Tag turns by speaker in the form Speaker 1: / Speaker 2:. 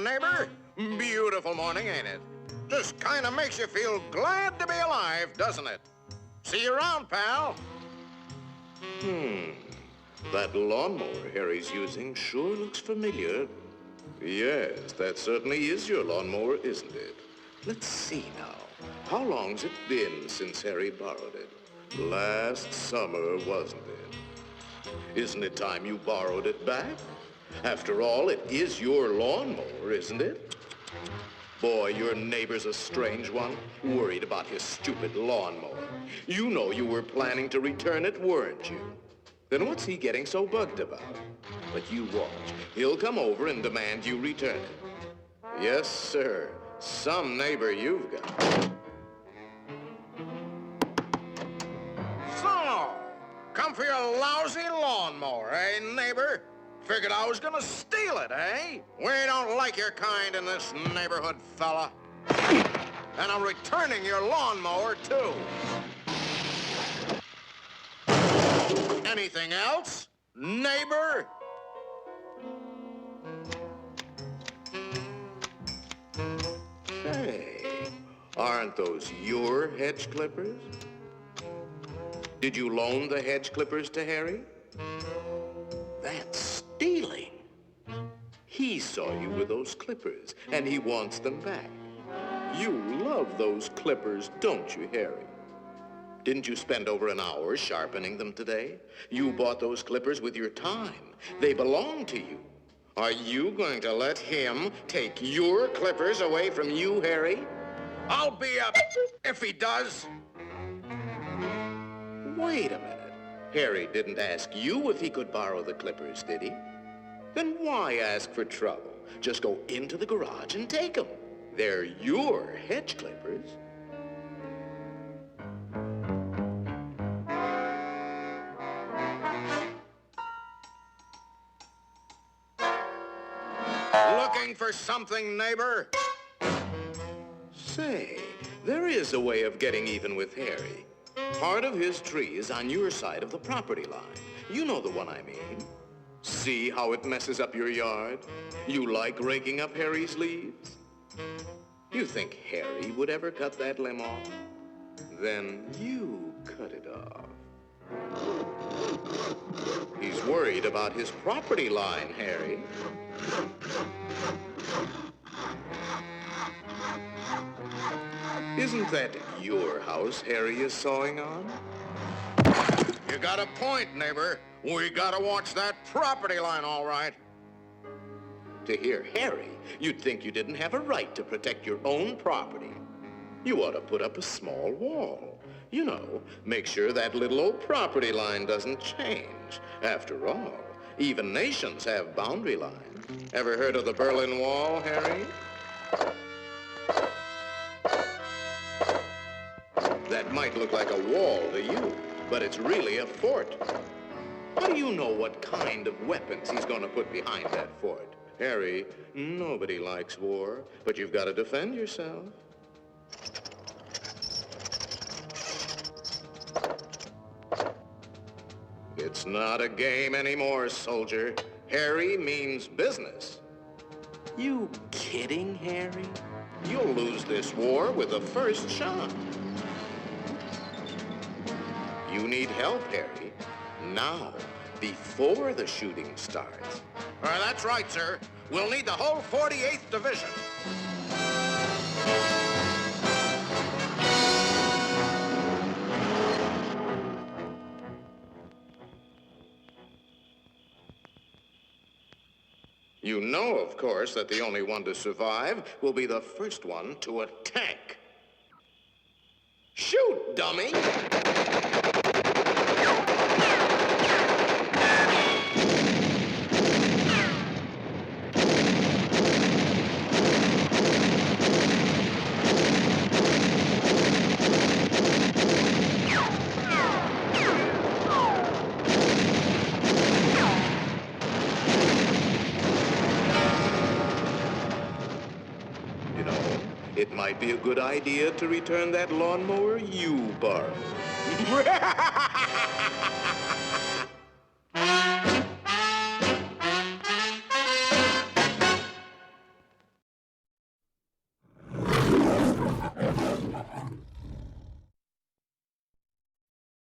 Speaker 1: neighbor? Beautiful morning, ain't it? Just kind of makes you feel glad to be alive, doesn't it? See you around, pal.
Speaker 2: That lawnmower Harry's using sure looks familiar. Yes, that certainly is your lawnmower, isn't it? Let's see now. How long's it been since Harry borrowed it? Last summer, wasn't it? Isn't it time you borrowed it back? After all, it is your lawnmower, isn't it? Boy, your neighbor's a strange one, worried about his stupid lawnmower. You know you were planning to return it, weren't you? Then what's he getting so bugged about? But you watch. He'll come over and demand you return it. Yes, sir. Some neighbor you've got.
Speaker 1: So, come for your lousy lawnmower, eh, neighbor? Figured I was gonna steal it, eh? We don't like your kind in this neighborhood, fella. And I'm returning your lawnmower, too. Anything else, neighbor?
Speaker 2: Hey, aren't those your hedge clippers? Did you loan the hedge clippers to Harry? That's stealing. He saw you with those clippers, and he wants them back. You love those clippers, don't you, Harry? Didn't you spend over an hour sharpening them today? You bought those clippers with your time. They belong to you. Are you going to let him take your clippers away from you, Harry?
Speaker 1: I'll be up if he does.
Speaker 2: Wait a minute. Harry didn't ask you if he could borrow the clippers, did he? Then why ask for trouble? Just go into the garage and take them. They're your hedge clippers.
Speaker 1: Looking for something, neighbor?
Speaker 2: Say, there is a way of getting even with Harry. Part of his tree is on your side of the property line. You know the one I mean. See how it messes up your yard? You like raking up Harry's leaves? You think Harry would ever cut that limb off? Then you cut it off. He's worried about his property line, Harry. Isn't that your house Harry is sawing on?
Speaker 1: You got a point, neighbor. We gotta watch that property line, all right.
Speaker 2: To hear Harry, you'd think you didn't have a right to protect your own property. You ought to put up a small wall. You know, make sure that little old property line doesn't change. After all, even nations have boundary lines. Ever heard of the Berlin Wall, Harry? That might look like a wall to you, but it's really a fort. How do you know what kind of weapons he's going to put behind that fort? Harry, nobody likes war, but you've got to defend yourself. It's not a game anymore, soldier. Harry means business. You kidding, Harry? You'll lose this war with the first shot. You need help, Harry. Now, before the shooting starts.
Speaker 1: That's right, sir. We'll need the whole 48th Division.
Speaker 2: You know, of course, that the only one to survive will be the first one to attack. Shoot, dummy! It might be a good idea to return that lawnmower you borrowed.